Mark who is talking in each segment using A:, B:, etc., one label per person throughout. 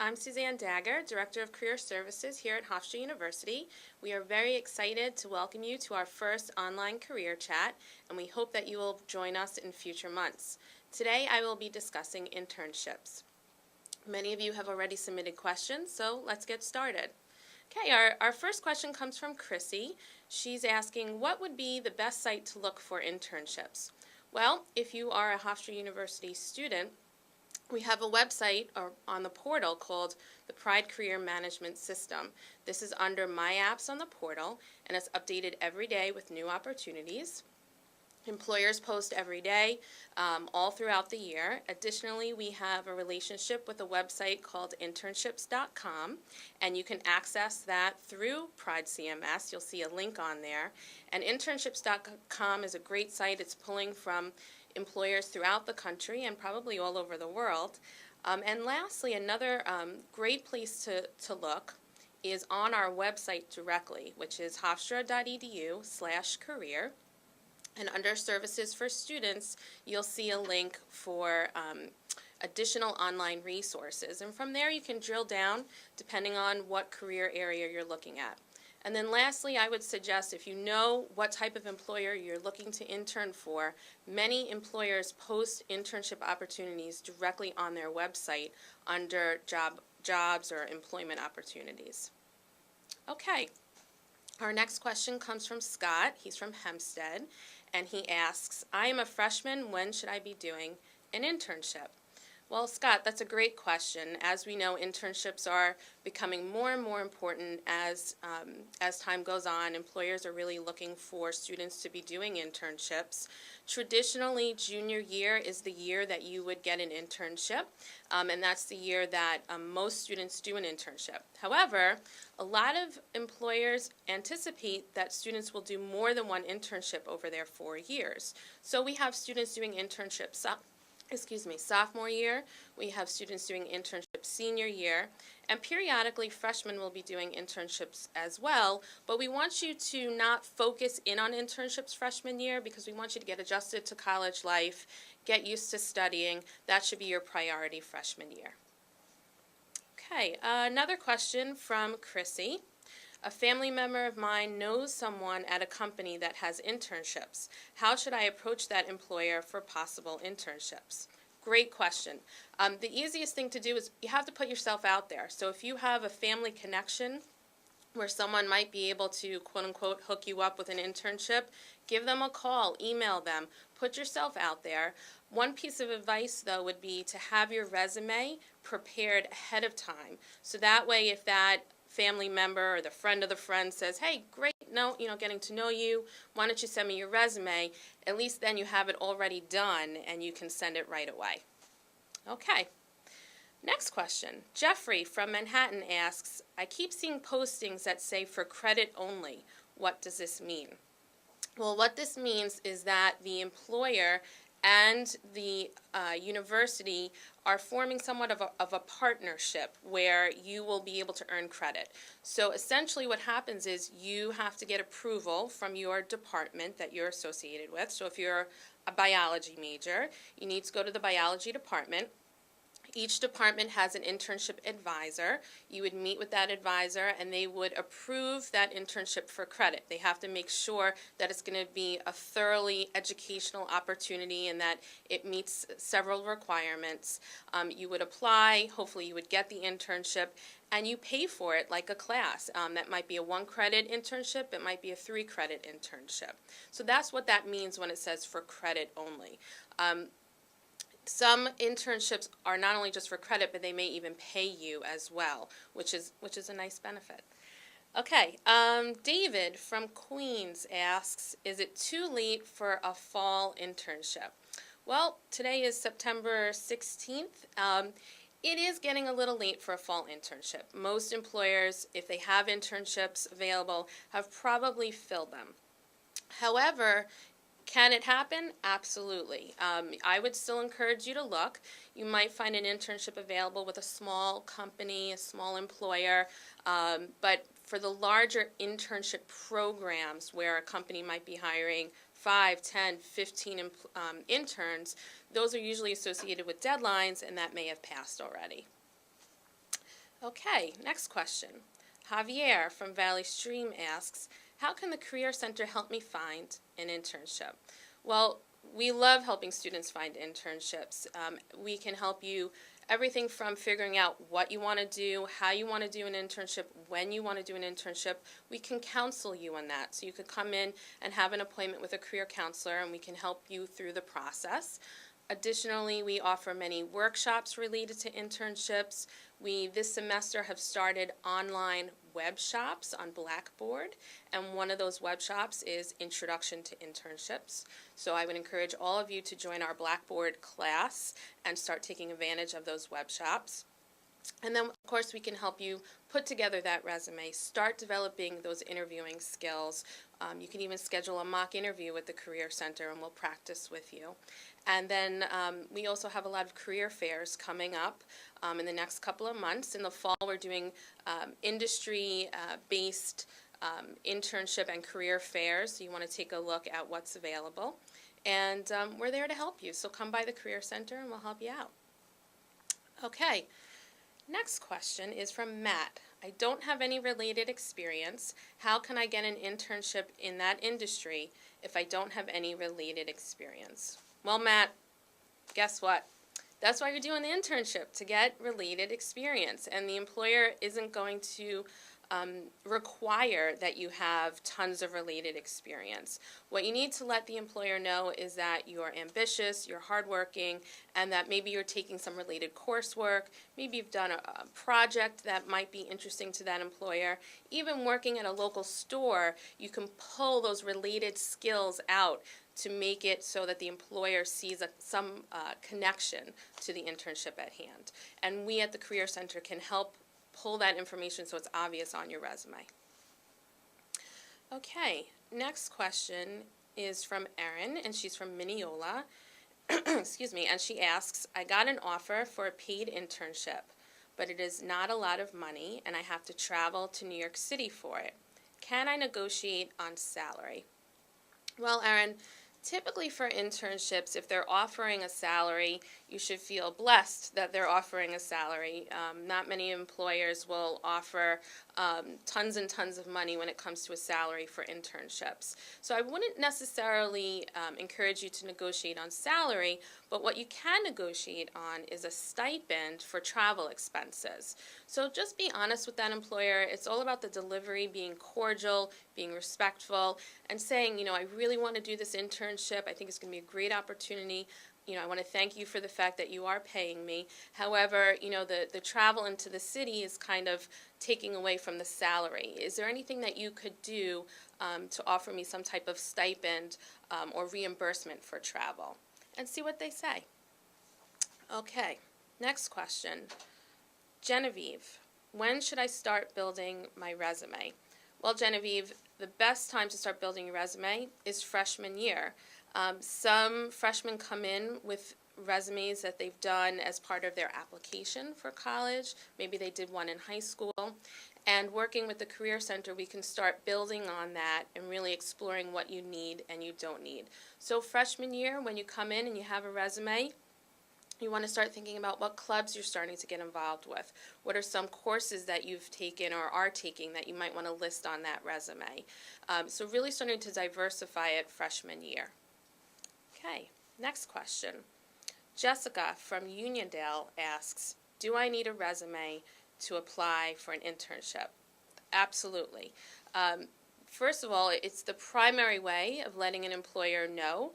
A: I'm Suzanne Dagger, Director of Career Services here at Hofstra University. We are very excited to welcome you to our first online career chat, and we hope that you will join us in future months. Today I will be discussing internships. Many of you have already submitted questions, so let's get started. Okay, our first question comes from Chrissy. She's asking, what would be the best site to look for internships? Well, if you are a Hofstra University student, we have a website on the portal called the Pride Career Management System. This is under My Apps on the portal, and it's updated every day with new opportunities. Employers post every day, all throughout the year. Additionally, we have a relationship with a website called internships.com, and you can access that through Pride CMS. You'll see a link on there. And internships.com is a great site. It's pulling from employers throughout the country and probably all over the world. And lastly, another great place to look is on our website directly, which is hofstra.edu/career. And under Services for Students, you'll see a link for additional online resources. And from there, you can drill down depending on what career area you're looking at. And then lastly, I would suggest if you know what type of employer you're looking to intern for, many employers post internship opportunities directly on their website under jobs or employment opportunities. Okay, our next question comes from Scott. He's from Hempstead, and he asks, I am a freshman. When should I be doing an internship? Well, Scott, that's a great question. As we know, internships are becoming more and more important as time goes on. Employers are really looking for students to be doing internships. Traditionally, junior year is the year that you would get an internship, and that's the year that most students do an internship. However, a lot of employers anticipate that students will do more than one internship over their 4 years. So we have students doing internships sophomore year, we have students doing internships senior year, and periodically freshmen will be doing internships as well, but we want you to not focus in on internships freshman year because we want you to get adjusted to college life, get used to studying. That should be your priority freshman year. Okay, another question from Chrissy. A family member of mine knows someone at a company that has internships. How should I approach that employer for possible internships? Great question. The easiest thing to do is you have to put yourself out there. So if you have a family connection where someone might be able to, quote unquote, hook you up with an internship, give them a call, email them, put yourself out there. One piece of advice, though, would be to have your resume prepared ahead of time. So that way, if that family member or the friend of the friend says, hey, great, getting to know you, why don't you send me your resume? At least then you have it already done and you can send it right away. Okay, next question. Jeffrey from Manhattan asks, I keep seeing postings that say for credit only. What does this mean? Well, what this means is that the employer and the university are forming somewhat of a partnership where you will be able to earn credit. So essentially what happens is you have to get approval from your department that you're associated with. So if you're a biology major, you need to go to the biology department. Each department has an internship advisor. You would meet with that advisor and they would approve that internship for credit. They have to make sure that it's going to be a thoroughly educational opportunity and that it meets several requirements. You would apply, hopefully you would get the internship, and you pay for it like a class. That might be a 1-credit internship, it might be a 3-credit internship. So that's what that means when it says for credit only. Some internships are not only just for credit, but they may even pay you as well, which is a nice benefit. Okay, David from Queens asks, is it too late for a fall internship? Well, today is September 16th. It is getting a little late for a fall internship. Most employers, if they have internships available, have probably filled them. However, can it happen? Absolutely. I would still encourage you to look. You might find an internship available with a small company, a small employer, but for the larger internship programs where a company might be hiring 5, 10, 15 interns, those are usually associated with deadlines, and that may have passed already. Okay, next question. Javier from Valley Stream asks, how can the Career Center help me find an internship? Well, we love helping students find internships. We can help you everything from figuring out what you want to do, how you want to do an internship, when you want to do an internship. We can counsel you on that. So you could come in and have an appointment with a career counselor, and we can help you through the process. Additionally, we offer many workshops related to internships. We, this semester, have started online web shops on Blackboard, and one of those web shops is Introduction to Internships. So I would encourage all of you to join our Blackboard class and start taking advantage of those web shops. And then, of course, we can help you put together that resume, start developing those interviewing skills. You can even schedule a mock interview with the Career Center, and we'll practice with you. And then we also have a lot of career fairs coming up in the next couple of months. In the fall, we're doing industry-based internship and career fairs, so you want to take a look at what's available. And we're there to help you, so come by the Career Center and we'll help you out. Okay. Next question is from Matt. I don't have any related experience. How can I get an internship in that industry if I don't have any related experience? Well, Matt, guess what? That's why you're doing the internship, to get related experience. And the employer isn't going to require that you have tons of related experience. What you need to let the employer know is that you're ambitious, you're hardworking, and that maybe you're taking some related coursework, maybe you've done a project that might be interesting to that employer. Even working at a local store, you can pull those related skills out to make it so that the employer sees some connection to the internship at hand. And we at the Career Center can help pull that information so it's obvious on your resume. Okay, next question is from Erin, and she's from Mineola. Excuse me, and she asks, I got an offer for a paid internship, but it is not a lot of money, and I have to travel to New York City for it. Can I negotiate on salary? Well, Erin, typically for internships, if they're offering a salary, you should feel blessed that they're offering a salary. Not many employers will offer tons and tons of money when it comes to a salary for internships. So I wouldn't necessarily encourage you to negotiate on salary, but what you can negotiate on is a stipend for travel expenses. So just be honest with that employer. It's all about the delivery, being cordial, being respectful, and saying, I really want to do this internship. I think it's going to be a great opportunity. I want to thank you for the fact that you are paying me. However, the travel into the city is kind of taking away from the salary. Is there anything that you could do to offer me some type of stipend or reimbursement for travel? And see what they say. Okay, next question. Genevieve, when should I start building my resume? Well, Genevieve, the best time to start building your resume is freshman year. Some freshmen come in with resumes that they've done as part of their application for college. Maybe they did one in high school. And working with the Career Center, we can start building on that and really exploring what you need and you don't need. So freshman year, when you come in and you have a resume, you want to start thinking about what clubs you're starting to get involved with. What are some courses that you've taken or are taking that you might want to list on that resume? So really starting to diversify it freshman year. Okay, next question. Jessica from Uniondale asks, do I need a resume to apply for an internship? Absolutely. First of all, it's the primary way of letting an employer know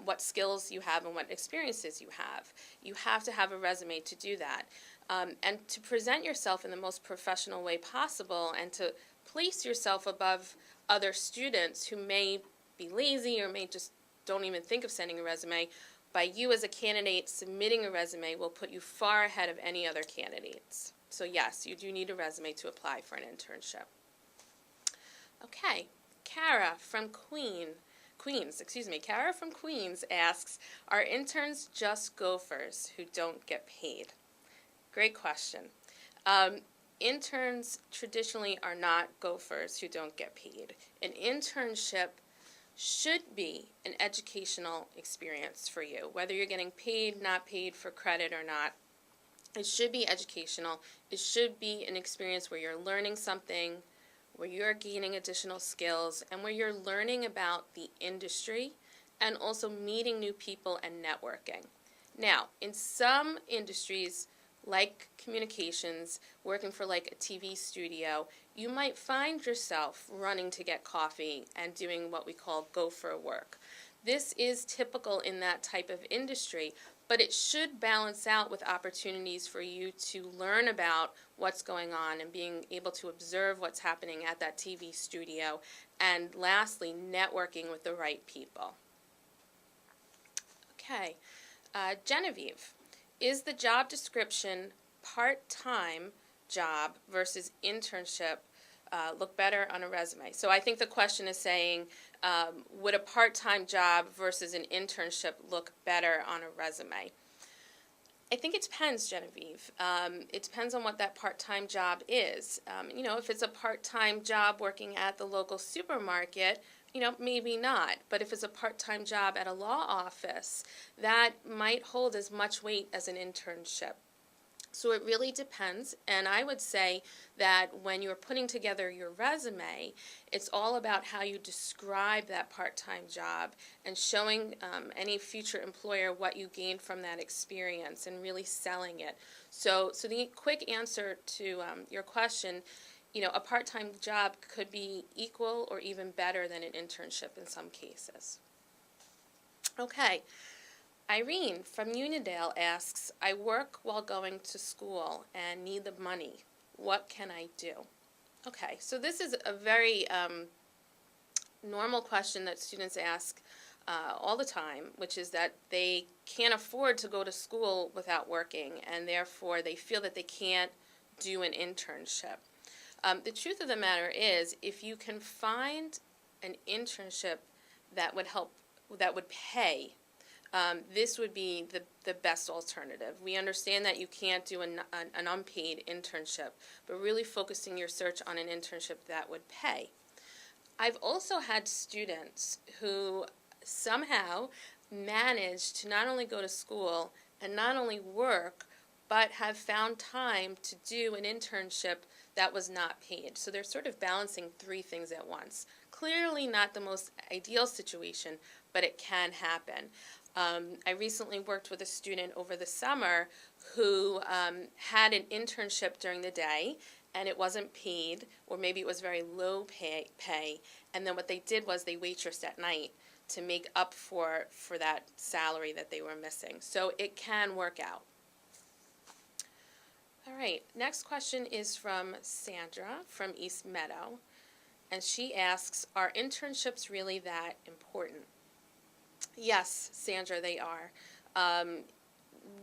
A: what skills you have and what experiences you have. You have to have a resume to do that. And to present yourself in the most professional way possible and to place yourself above other students who may be lazy or may just don't even think of sending a resume, by you as a candidate submitting a resume will put you far ahead of any other candidates. So yes, you do need a resume to apply for an internship. Okay, Kara from Queens asks, are interns just gophers who don't get paid? Great question. Interns traditionally are not gophers who don't get paid. An internship should be an educational experience for you, whether you're getting paid, not paid for credit or not. It should be educational. It should be an experience where you're learning something, where you're gaining additional skills, and where you're learning about the industry and also meeting new people and networking. Now, in some industries, like communications, working for like a TV studio, you might find yourself running to get coffee and doing what we call gopher work. This is typical in that type of industry, but it should balance out with opportunities for you to learn about what's going on and being able to observe what's happening at that TV studio, and lastly, networking with the right people. Okay, Genevieve, is the job description part-time job versus internship look better on a resume? So I think the question is saying, would a part-time job versus an internship look better on a resume? I think it depends, Genevieve. It depends on what that part-time job is. If it's a part-time job working at the local supermarket, maybe not. But if it's a part-time job at a law office, that might hold as much weight as an internship. So it really depends, and I would say that when you're putting together your resume, it's all about how you describe that part-time job and showing any future employer what you gained from that experience and really selling it. So the quick answer to your question, a part-time job could be equal or even better than an internship in some cases. Okay. Irene from Unidale asks, I work while going to school and need the money. What can I do? Okay, so this is a very normal question that students ask all the time, which is that they can't afford to go to school without working, and therefore they feel that they can't do an internship. The truth of the matter is, if you can find an internship that would pay, this would be the best alternative. We understand that you can't do an unpaid internship, but really focusing your search on an internship that would pay. I've also had students who somehow managed to not only go to school and not only work, but have found time to do an internship that was not paid. So they're sort of balancing three things at once. Clearly not the most ideal situation, but it can happen. I recently worked with a student over the summer who had an internship during the day, and it wasn't paid, or maybe it was very low pay, and then what they did was they waitressed at night to make up for that salary that they were missing. So it can work out. All right, next question is from Sandra from East Meadow, and she asks, are internships really that important? Yes, Sandra, they are.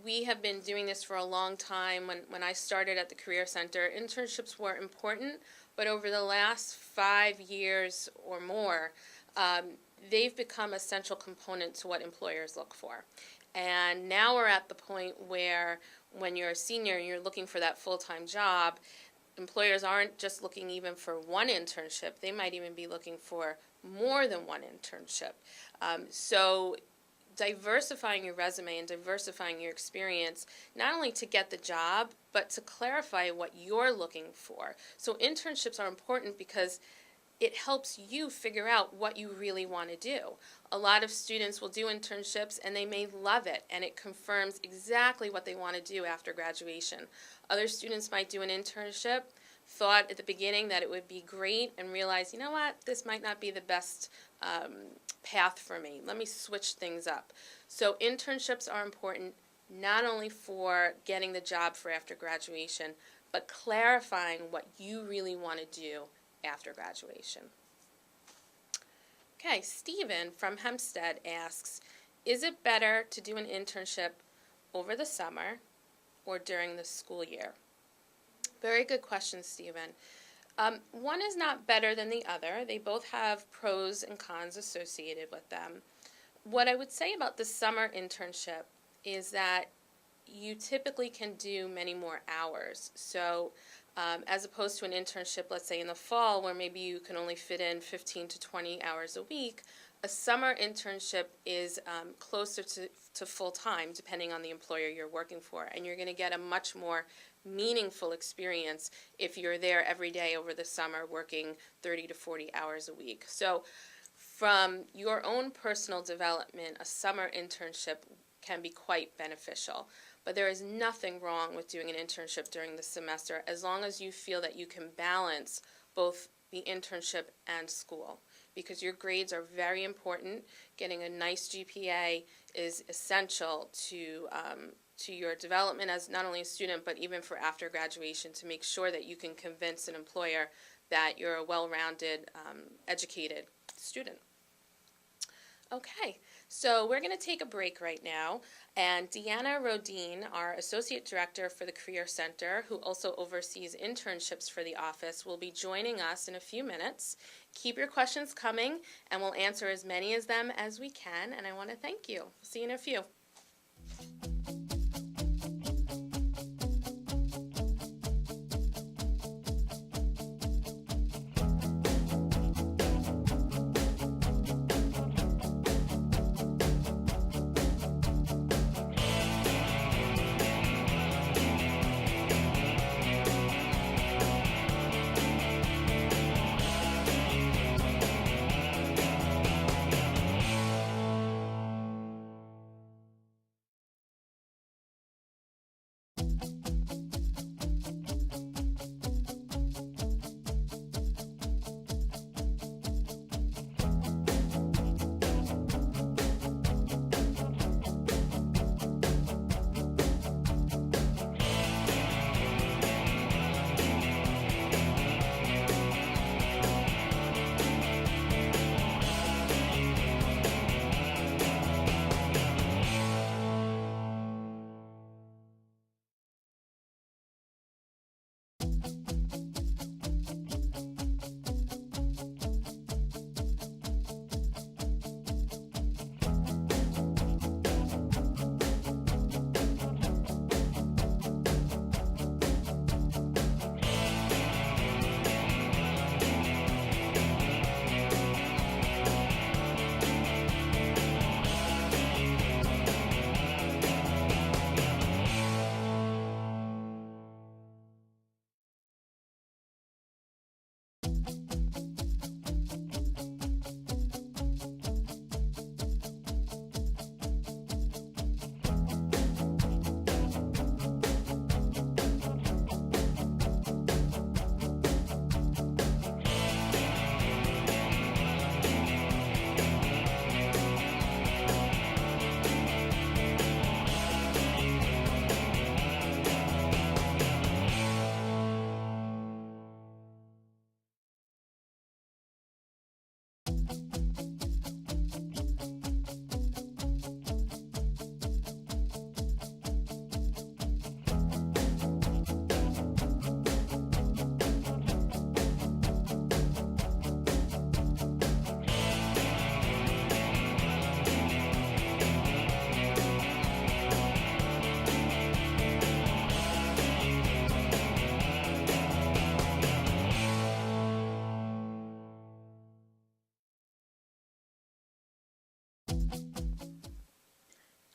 A: We have been doing this for a long time. When I started at the Career Center, internships were important, but over the last 5 years or more, they've become a central component to what employers look for. And now we're at the point where when you're a senior and you're looking for that full-time job, employers aren't just looking even for one internship. They might even be looking for more than one internship. So diversifying your resume and diversifying your experience, not only to get the job, but to clarify what you're looking for. So internships are important because it helps you figure out what you really want to do. A lot of students will do internships and they may love it, and it confirms exactly what they want to do after graduation. Other students might do an internship, thought at the beginning that it would be great, and realize, you know what, this might not be the best path for me. Let me switch things up. So internships are important not only for getting the job for after graduation, but clarifying what you really want to do after graduation. Okay, Stephen from Hempstead asks, is it better to do an internship over the summer or during the school year? Very good question, Stephen. One is not better than the other. They both have pros and cons associated with them. What I would say about the summer internship is that you typically can do many more hours. So as opposed to an internship, let's say in the fall, where maybe you can only fit in 15 to 20 hours a week. A summer internship is closer to full-time, depending on the employer you're working for, and you're going to get a much more meaningful experience if you're there every day over the summer working 30 to 40 hours a week. So from your own personal development, a summer internship can be quite beneficial. But there is nothing wrong with doing an internship during the semester as long as you feel that you can balance both the internship and school, because your grades are very important. Getting a nice GPA is essential to your development as not only a student, but even for after graduation, to make sure that you can convince an employer that you're a well-rounded, educated student. Okay, so we're going to take a break right now, and Deanna Rodine, our Associate Director for the Career Center, who also oversees internships for the office, will be joining us in a few minutes. Keep your questions coming, and we'll answer as many of them as we can, and I want to thank you. See you in a few.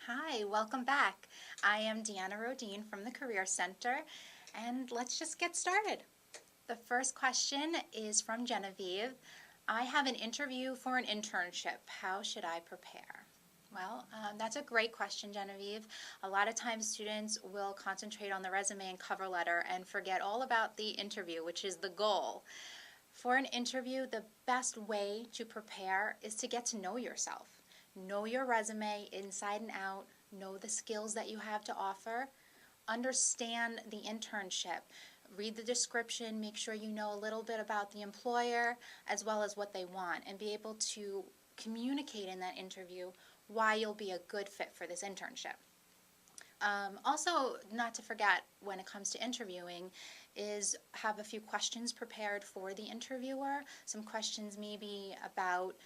B: Hi, welcome back. I am Deanna Rodine from the Career Center, and let's just get started. The first question is from Genevieve. I have an interview for an internship. How should I prepare? Well, that's a great question, Genevieve. A lot of times students will concentrate on the resume and cover letter and forget all about the interview, which is the goal. For an interview, the best way to prepare is to get to know yourself. Know your resume inside and out, know the skills that you have to offer, understand the internship, read the description, make sure you know a little bit about the employer as well as what they want, and be able to communicate in that interview why you'll be a good fit for this internship. Also, not to forget when it comes to interviewing, is have a few questions prepared for the interviewer. Some questions maybe about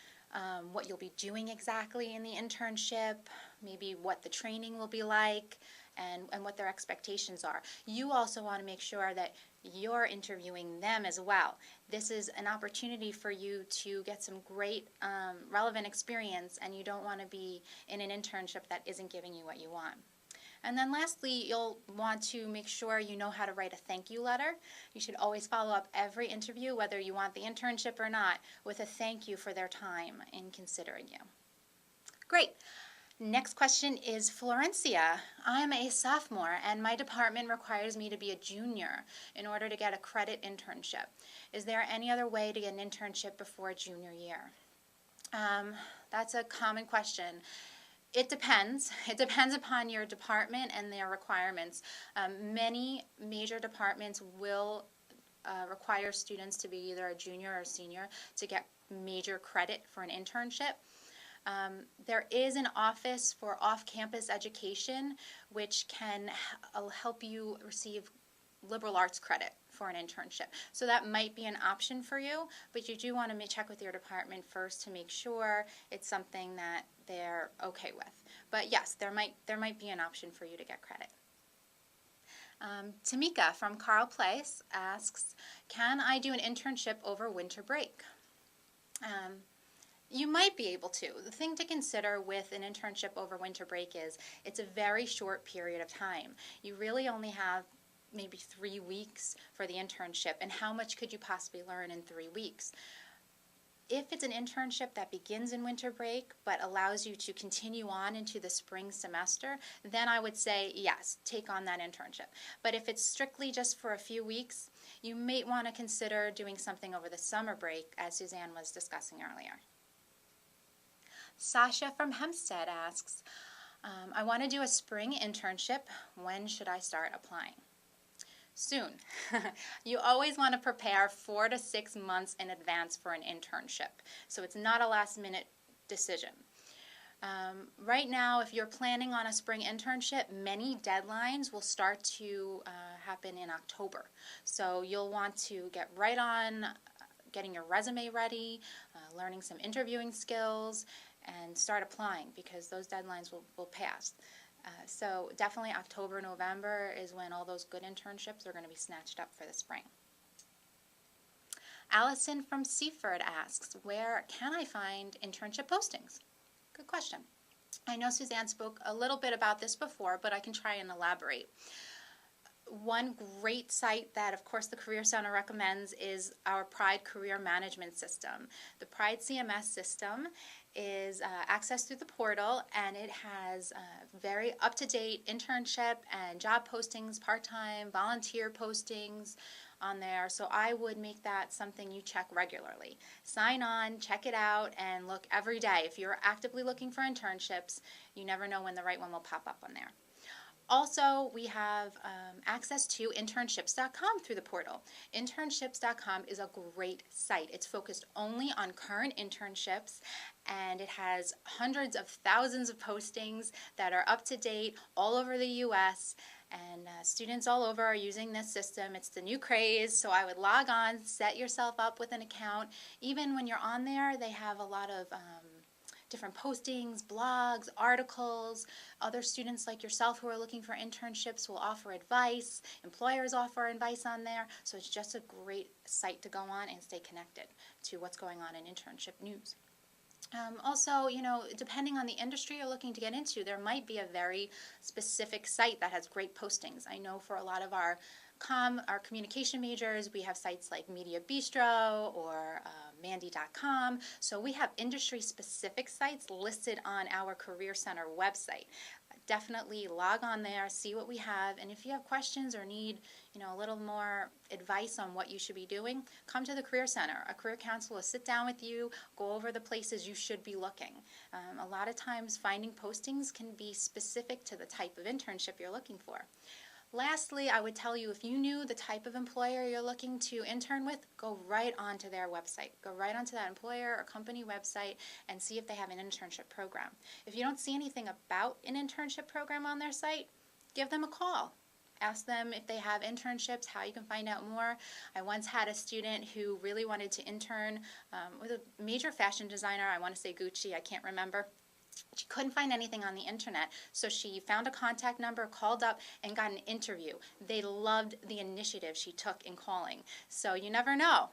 B: what you'll be doing exactly in the internship, maybe what the training will be like, and what their expectations are. You also want to make sure that you're interviewing them as well. This is an opportunity for you to get some great relevant experience, and you don't want to be in an internship that isn't giving you what you want. And then lastly, you'll want to make sure you know how to write a thank you letter. You should always follow up every interview, whether you want the internship or not, with a thank you for their time in considering you. Great. Next question is Florencia. I'm a sophomore and my department requires me to be a junior in order to get a credit internship. Is there any other way to get an internship before junior year? That's a common question. It depends. It depends upon your department and their requirements. Many major departments will require students to be either a junior or senior to get major credit for an internship. There is an office for off-campus education which can help you receive liberal arts credit for an internship. So that might be an option for you, but you do want to check with your department first to make sure it's something that they're okay with. But yes, there might be an option for you to get credit. Tamika from Carl Place asks, can I do an internship over winter break? You might be able to. The thing to consider with an internship over winter break is it's a very short period of time. You really only have maybe 3 weeks for the internship, and how much could you possibly learn in 3 weeks? If it's an internship that begins in winter break but allows you to continue on into the spring semester, then I would say yes, take on that internship. But if it's strictly just for a few weeks, you may want to consider doing something over the summer break, as Suzanne was discussing earlier. Sasha from Hempstead asks, I want to do a spring internship. When should I start applying? Soon. You always want to prepare 4 to 6 months in advance for an internship, so it's not a last-minute decision. Right now, if you're planning on a spring internship, many deadlines will start to happen in October. So you'll want to get right on getting your resume ready, learning some interviewing skills, and start applying because those deadlines will pass. So definitely October, November is when all those good internships are going to be snatched up for the spring. Allison from Seaford asks, where can I find internship postings? Good question. I know Suzanne spoke a little bit about this before, but I can try and elaborate. One great site that, of course, the Career Center recommends is our Pride Career Management System. The Pride CMS system is accessed through the portal, and it has very up-to-date internship and job postings, part-time, volunteer postings on there. So I would make that something you check regularly. Sign on, check it out, and look every day. If you're actively looking for internships, you never know when the right one will pop up on there. Also, we have access to internships.com through the portal. Internships.com is a great site. It's focused only on current internships, and it has hundreds of thousands of postings that are up to date all over the U.S., and students all over are using this system. It's the new craze, so I would log on, set yourself up with an account. Even when you're on there, they have a lot of different postings, blogs, articles. Other students like yourself who are looking for internships will offer advice. Employers offer advice on there. So it's just a great site to go on and stay connected to what's going on in internship news. Also, depending on the industry you're looking to get into, there might be a very specific site that has great postings. I know for a lot of our communication majors, we have sites like Media Bistro or Mandy.com. So we have industry-specific sites listed on our Career Center website. Definitely log on there, see what we have, and if you have questions or need a little more advice on what you should be doing, come to the Career Center. A career counselor will sit down with you, go over the places you should be looking. A lot of times finding postings can be specific to the type of internship you're looking for. Lastly, I would tell you, if you knew the type of employer you're looking to intern with, go right onto their website. Go right onto that employer or company website and see if they have an internship program. If you don't see anything about an internship program on their site, give them a call. Ask them if they have internships, how you can find out more. I once had a student who really wanted to intern with a major fashion designer. I want to say Gucci, I can't remember. She couldn't find anything on the internet, so she found a contact number, called up, and got an interview. They loved the initiative she took in calling. So you never know.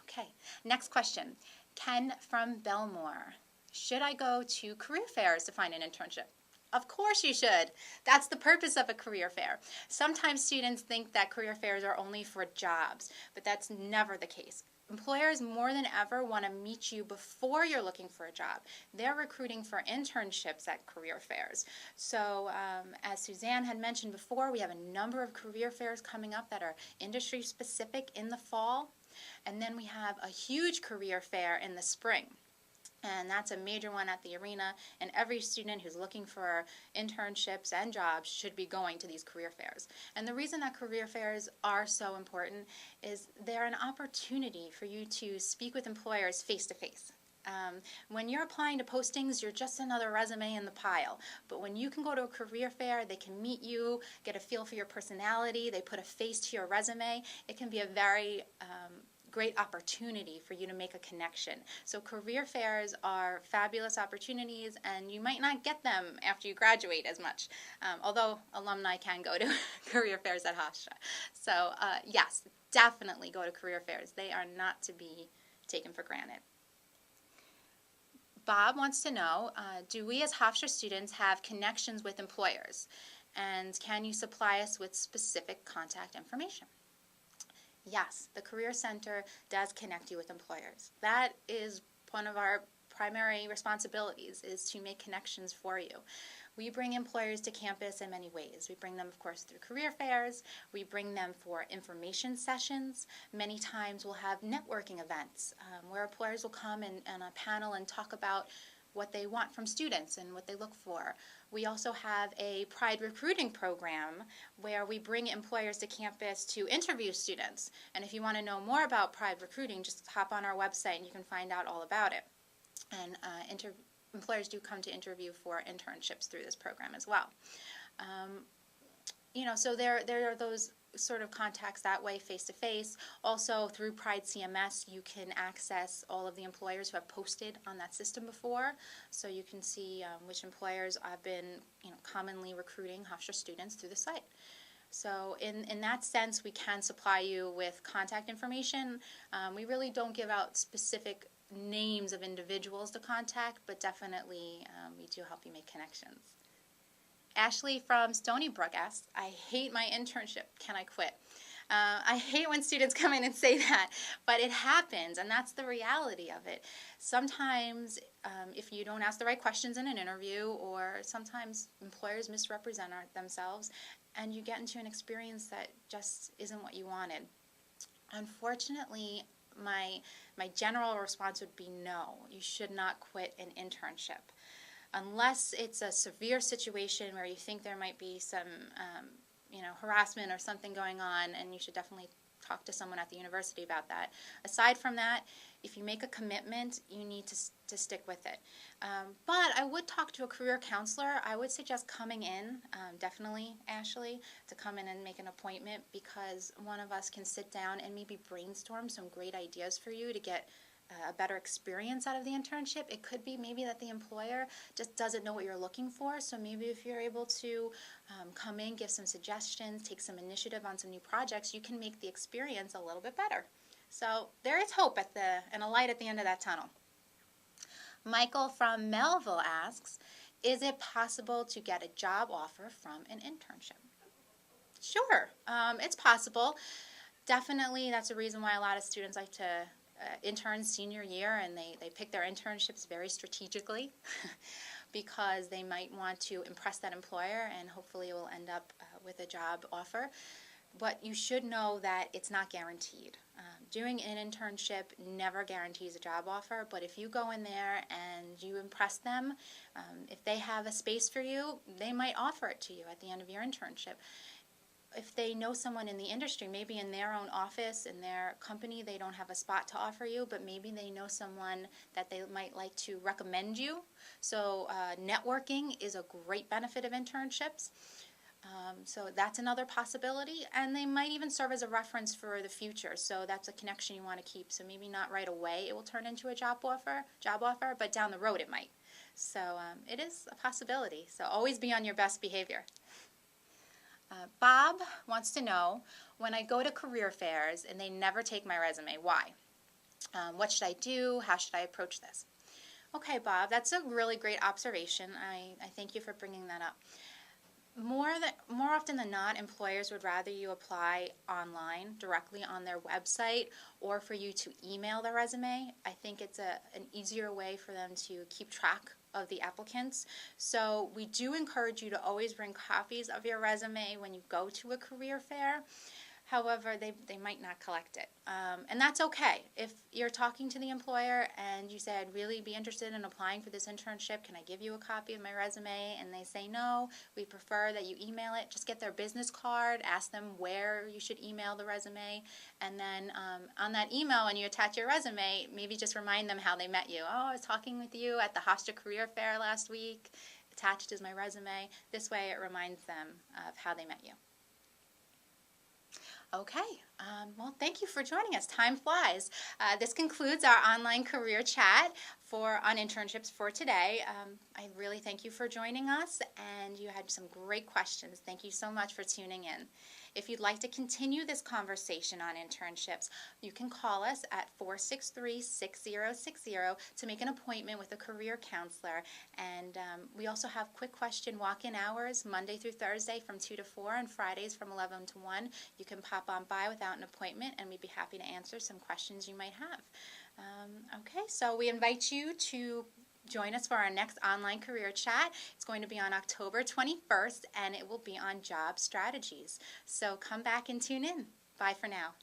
B: Okay, next question. Ken from Belmore. Should I go to career fairs to find an internship? Of course you should. That's the purpose of a career fair. Sometimes students think that career fairs are only for jobs, but that's never the case. Employers more than ever want to meet you before you're looking for a job. They're recruiting for internships at career fairs. So as Suzanne had mentioned before, we have a number of career fairs coming up that are industry specific in the fall. And then we have a huge career fair in the spring. And that's a major one at the arena, and every student who's looking for internships and jobs should be going to these career fairs. And the reason that career fairs are so important is they're an opportunity for you to speak with employers face to face. When you're applying to postings, you're just another resume in the pile. But when you can go to a career fair, they can meet you, get a feel for your personality, they put a face to your resume. It can be a very great opportunity for you to make a connection. So career fairs are fabulous opportunities, and you might not get them after you graduate as much, although alumni can go to career fairs at Hofstra. So yes, definitely go to career fairs. They are not to be taken for granted. Bob wants to know, do we as Hofstra students have connections with employers? And can you supply us with specific contact information? Yes, the Career Center does connect you with employers. That is one of our primary responsibilities, is to make connections for you. We bring employers to campus in many ways. We bring them, of course, through career fairs. We bring them for information sessions. Many times we'll have networking events where employers will come in a panel and talk about what they want from students and what they look for. We also have a Pride recruiting program where we bring employers to campus to interview students. And if you want to know more about Pride recruiting, just hop on our website and you can find out all about it. And employers do come to interview for internships through this program as well. So there are those sort of contacts that way, face-to-face. Also, through Pride CMS, you can access all of the employers who have posted on that system before, so you can see which employers have been commonly recruiting Hofstra students through the site. So in that sense, we can supply you with contact information. We really don't give out specific names of individuals to contact, but definitely we do help you make connections. Ashley from Stony Brook asks, I hate my internship. Can I quit? I hate when students come in and say that, but it happens, and that's the reality of it. Sometimes if you don't ask the right questions in an interview, or sometimes employers misrepresent themselves, and you get into an experience that just isn't what you wanted. Unfortunately, my general response would be no. You should not quit an internship. Unless it's a severe situation where you think there might be some harassment or something going on, and you should definitely talk to someone at the university about that. Aside from that, if you make a commitment, you need to stick with it. But I would talk to a career counselor. I would suggest coming in, definitely, Ashley, to come in and make an appointment, because one of us can sit down and maybe brainstorm some great ideas for you to get a better experience out of the internship. It could be maybe that the employer just doesn't know what you're looking for, so maybe if you're able to come in, give some suggestions, take some initiative on some new projects, you can make the experience a little bit better. So there is hope and a light at the end of that tunnel. Michael from Melville asks, is it possible to get a job offer from an internship? Sure, it's possible. Definitely, that's a reason why a lot of students like to intern senior year, and they pick their internships very strategically because they might want to impress that employer, and hopefully it will end up with a job offer. But you should know that it's not guaranteed. Doing an internship never guarantees a job offer, but if you go in there and you impress them, if they have a space for you, they might offer it to you at the end of your internship. If they know someone in the industry, maybe in their own office, in their company, they don't have a spot to offer you, but maybe they know someone that they might like to recommend you. So networking is a great benefit of internships. So that's another possibility, and they might even serve as a reference for the future. So that's a connection you want to keep. So maybe not right away it will turn into a job offer, but down the road it might. So it is a possibility. So always be on your best behavior. Bob wants to know, when I go to career fairs and they never take my resume, why? What should I do? How should I approach this? Okay, Bob, that's a really great observation. I thank you for bringing that up. More often than not, employers would rather you apply online, directly on their website, or for you to email their resume. I think it's an easier way for them to keep track of the applicants. So we do encourage you to always bring copies of your resume when you go to a career fair. However, they might not collect it. And that's okay. If you're talking to the employer and you say, I'd really be interested in applying for this internship, can I give you a copy of my resume? And they say, no, we prefer that you email it. Just get their business card, ask them where you should email the resume. And then on that email, when you attach your resume, maybe just remind them how they met you. Oh, I was talking with you at the Hofstra Career Fair last week. Attached is my resume. This way it reminds them of how they met you. Okay, well, thank you for joining us. Time flies. This concludes our online career chat on internships for today. I really thank you for joining us, and you had some great questions. Thank you so much for tuning in. If you'd like to continue this conversation on internships, you can call us at 463-6060 to make an appointment with a career counselor. And we also have quick question walk-in hours Monday through Thursday from 2 to 4 and Fridays from 11 to 1. You can pop on by without an appointment, and we'd be happy to answer some questions you might have. Okay, so we invite you to join us for our next online career chat. It's going to be on October 21st, and it will be on job strategies. So come back and tune in. Bye for now.